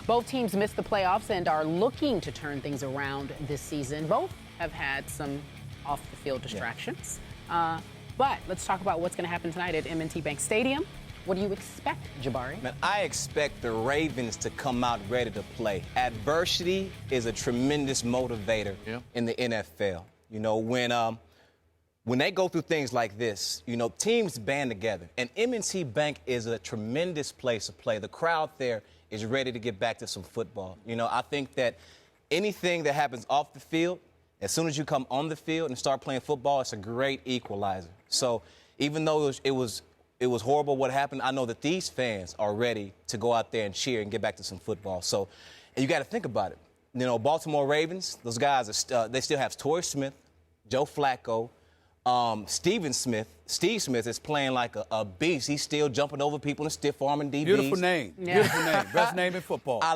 Both teams missed the playoffs and are looking to turn things around this season. Both have had some off-the-field distractions. But let's talk about what's going to happen tonight at M&T Bank Stadium. What do you expect, Jabari? Man, I expect the Ravens to come out ready to play. Adversity is a tremendous motivator in the NFL. You know, when they go through things like this, you know, teams band together. And M&T Bank is a tremendous place to play. The crowd there is ready to get back to some football. You know, I think that anything that happens off the field, as soon as you come on the field and start playing football, it's a great equalizer. So even though it was horrible what happened, I know that these fans are ready to go out there and cheer and get back to some football. So, and you got to think about it. You know, Baltimore Ravens, those guys, they still have Torrey Smith, Joe Flacco, Steve Smith is playing like a beast. He's still jumping over people and stiff-arming DBs. Beautiful name. Yeah. Beautiful name. Best name in football. I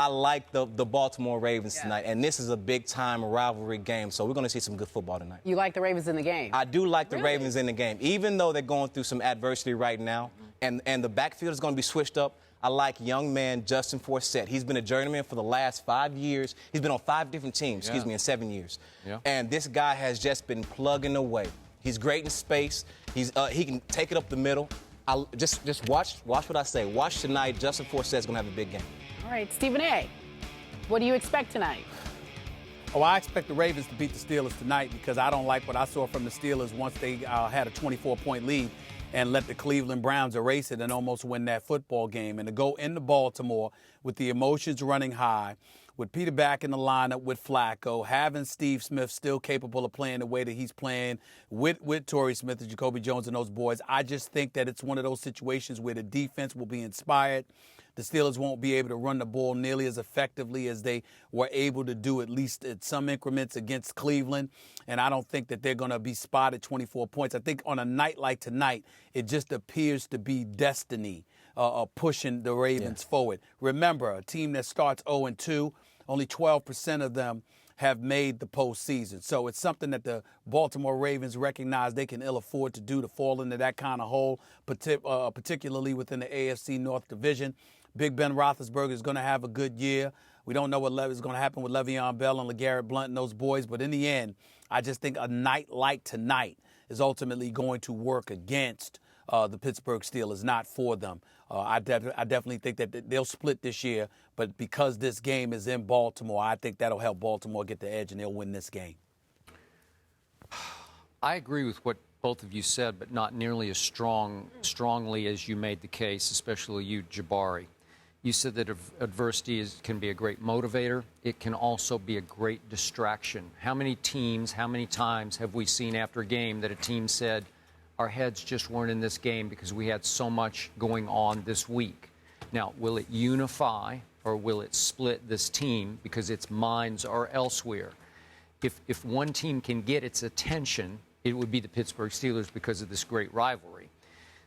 like the Baltimore Ravens tonight, and this is a big-time rivalry game, so we're going to see some good football tonight. You like the Ravens in the game? I do like the Ravens in the game. Even though they're going through some adversity right now, and the backfield is going to be switched up, I like young man Justin Forsett. He's been a journeyman for the last 5 years. He's been on 5 different teams, in 7 years. Yeah. And this guy has just been plugging away. He's great in space. He can take it up the middle. Just watch what I say. Watch tonight. Justin Forsett's going to have a big game. All right, Stephen A., what do you expect tonight? Oh, I expect the Ravens to beat the Steelers tonight because I don't like what I saw from the Steelers once they had a 24-point lead and let the Cleveland Browns erase it and almost win that football game. And to go into Baltimore with the emotions running high, with Peter back in the lineup with Flacco, having Steve Smith still capable of playing the way that he's playing with Torrey Smith and Jacoby Jones and those boys, I just think that it's one of those situations where the defense will be inspired. The Steelers won't be able to run the ball nearly as effectively as they were able to do, at least at some increments, against Cleveland. And I don't think that they're going to be spotted 24 points. I think on a night like tonight, it just appears to be destiny pushing the Ravens forward. Remember, a team that starts 0-2, only 12% of them have made the postseason. So it's something that the Baltimore Ravens recognize they can ill afford to do, to fall into that kind of hole, particularly within the AFC North Division. Big Ben Roethlisberger is going to have a good year. We don't know what is going to happen with Le'Veon Bell and LeGarrette Blount and those boys, but in the end, I just think a night like tonight is ultimately going to work against the Pittsburgh Steelers, not for them. I definitely think that they'll split this year, but because this game is in Baltimore, I think that'll help Baltimore get the edge and they'll win this game. I agree with what both of you said, but not nearly as strongly as you made the case, especially you, Jabari. You said that adversity can be a great motivator. It can also be a great distraction. How many times have we seen after a game that a team said, our heads just weren't in this game because we had so much going on this week? Now, will it unify or will it split this team because its minds are elsewhere? If one team can get its attention, it would be the Pittsburgh Steelers because of this great rivalry.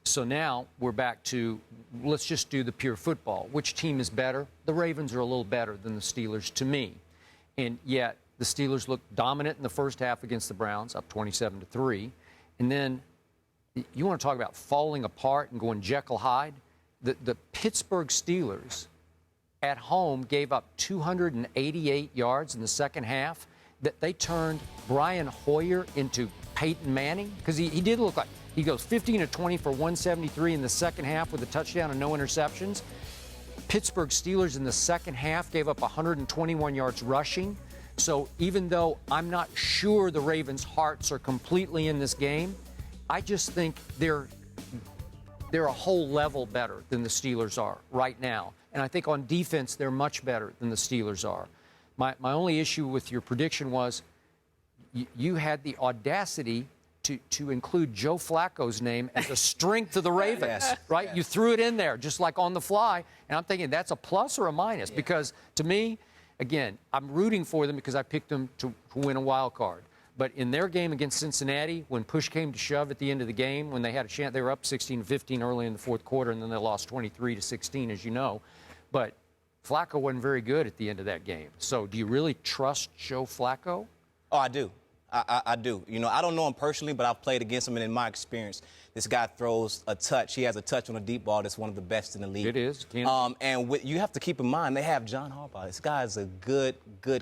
So now we're back to, let's just do the pure football. Which team is better? The Ravens are a little better than the Steelers to me. And yet the Steelers looked dominant in the first half against the Browns, up 27-3. And then you want to talk about falling apart and going Jekyll Hyde? The Pittsburgh Steelers at home gave up 288 yards in the second half. That they turned Brian Hoyer into Peyton Manning, because he did look like he goes 15-20 for 173 in the second half with a touchdown and no interceptions. Pittsburgh Steelers in the second half gave up 121 yards rushing. So even though I'm not sure the Ravens' hearts are completely in this game, I just think they're a whole level better than the Steelers are right now. And I think on defense, they're much better than the Steelers are. My only issue with your prediction was you had the audacity to include Joe Flacco's name as a strength of the Ravens, right? Yes. You threw it in there just like on the fly. And I'm thinking that's a plus or a minus because to me, again, I'm rooting for them because I picked them to win a wild card. But in their game against Cincinnati, when push came to shove at the end of the game, when they had a chance, they were up 16-15 early in the fourth quarter, and then they lost 23-16, as you know. But Flacco wasn't very good at the end of that game. So do you really trust Joe Flacco? Oh, I do. I do. You know, I don't know him personally, but I've played against him, and in my experience, this guy throws a touch. He has a touch on a deep ball that's one of the best in the league. It is. And you have to keep in mind, they have John Harbaugh. This guy is a good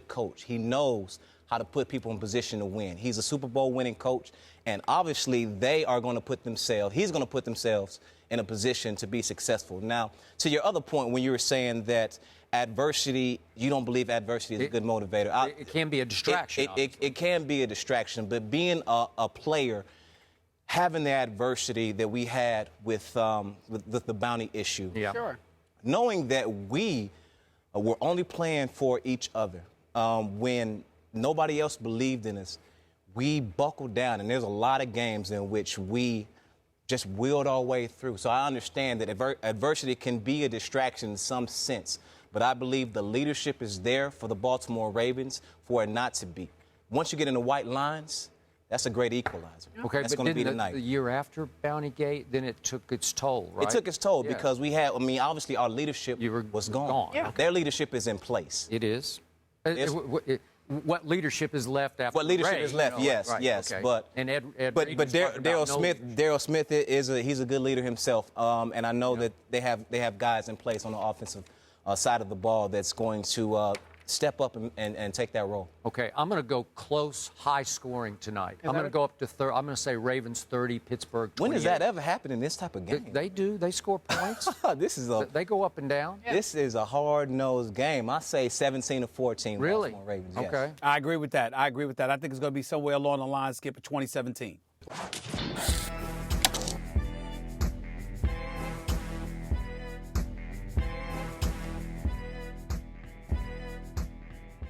coach. He knows how to put people in position to win. He's a Super Bowl winning coach, and obviously they are going to he's going to put themselves in a position to be successful. Now, to your other point, when you were saying that adversity, you don't believe adversity is a good motivator. It can be a distraction. It can be a distraction, but being a player, having the adversity that we had with the bounty issue, Sure. knowing that we were only playing for each other when nobody else believed in us, we buckled down, and there's a lot of games in which we just willed our way through. So I understand that adversity can be a distraction in some sense, but I believe the leadership is there for the Baltimore Ravens for it not to be. Once you get in the white lines, that's a great equalizer. Okay, that's but going to be didn't tonight. the year after Bounty Gate, then it took its toll, right? It took its toll because we had, obviously our leadership was gone. Yeah. Their leadership is in place. It is. What leadership is left after What leadership Ray, is left? Yes, right, yes. okay. But Reed Daryl Smith he's a good leader himself, and I know that they have guys in place on the offensive side of the ball that's going to step up and take that role. Okay, I'm going to go close, high scoring tonight. I'm going to go up to I'm going to say Ravens 30, Pittsburgh 28. When does that ever happen in this type of game? They do. They score points. They go up and down. This is a hard-nosed game. I say 17-14. Really? Baltimore Ravens. Yes. Okay. I agree with that. I think it's going to be somewhere along the line, Skip, of 2017.